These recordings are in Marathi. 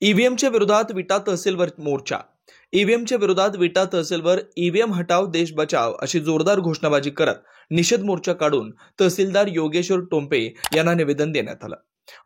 ईव्हीएमच्या विरोधात विटा तहसीलवर मोर्चा। ईव्हीएमच्या विरोधात विटा तहसीलवर ईव्हीएम हटाव देश बचाव अशी जोरदार घोषणाबाजी करत निषेध मोर्चा काढून तहसीलदार योगेश्वर टोंपे यांना निवेदन देण्यात आलं।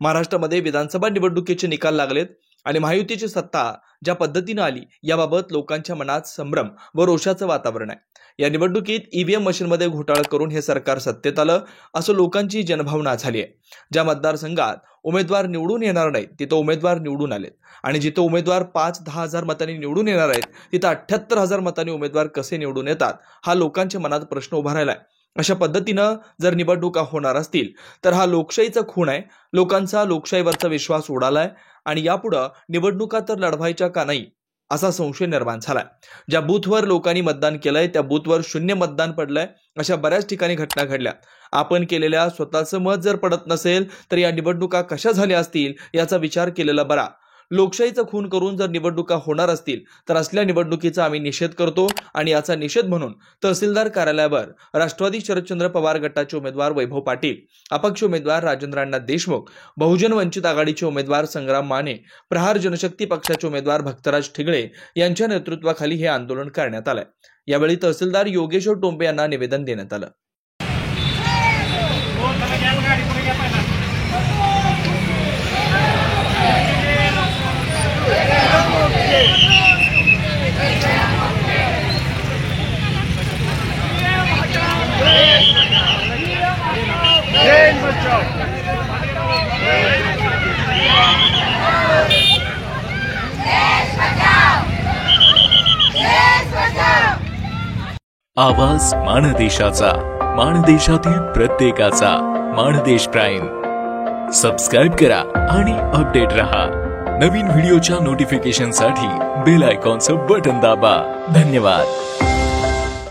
महाराष्ट्रामध्ये विधानसभा निवडणुकीचे निकाल लागलेत आणि महायुतीची सत्ता ज्या पद्धतीने आली याबाबत लोकांच्या मनात संभ्रम व रोषाचं वातावरण आहे। या निवडणुकीत ईव्हीएम मशीनमध्ये घोटाळा करून हे सरकार सत्तेत आलं असं लोकांची जनभावना झाली आहे। ज्या मतदारसंघात उमेदवार निवडून येणार नाहीत तिथं उमेदवार निवडून आलेत आणि जिथं उमेदवार 5-10 हजार मतांनी निवडून येणार आहेत तिथं 78,000 मतांनी उमेदवार कसे निवडून येतात हा लोकांच्या मनात प्रश्न उभा राहिलाय। अशा पद्धतीनं जर निवडणुका होणार असतील तर हा लोकशाहीचा खून आहे। लोकांचा लोकशाहीवरचा विश्वास उडालाय आणि यापुढे निवडणुका तर लढवायच्या का नाही असा संशय निर्माण झालाय। ज्या बूथवर लोकांनी मतदान केलंय त्या बूथवर शून्य मतदान पडलंय अशा बऱ्याच ठिकाणी घटना घडल्या। आपण केलेल्या स्वतःचं मत जर पडत नसेल तर या निवडणुका कशा झाल्या असतील याचा विचार केलेला बरा। लोकशाहीचा खून करून जर निवडणुका होणार असतील तर असल्या निवडणुकीचा आम्ही निषेध करतो आणि याचा निषेध म्हणून तहसीलदार कार्यालयावर राष्ट्रवादी शरदचंद्र पवार गटाचे उमेदवार वैभव पाटील, अपक्ष उमेदवार राजेंद्र अण्णा देशमुख, बहुजन वंचित आघाडीचे उमेदवार संग्राम माने, प्रहार जनशक्ती पक्षाचे उमेदवार भक्तराज ठिगळे यांच्या नेतृत्वाखाली हे आंदोलन करण्यात आलंय। यावेळी तहसीलदार योगेश्वर टोंपे यांना निवेदन देण्यात आलं। आवाज माणदेशाचा, माणदेशातील प्रत्येकाचा, माणदेश प्राईम। सबस्क्राइब करा आणि अपडेट रहा। नवीन व्हिडिओच्या नोटिफिकेशनसाठी बेल आयकॉनचं बटन दाबा। धन्यवाद।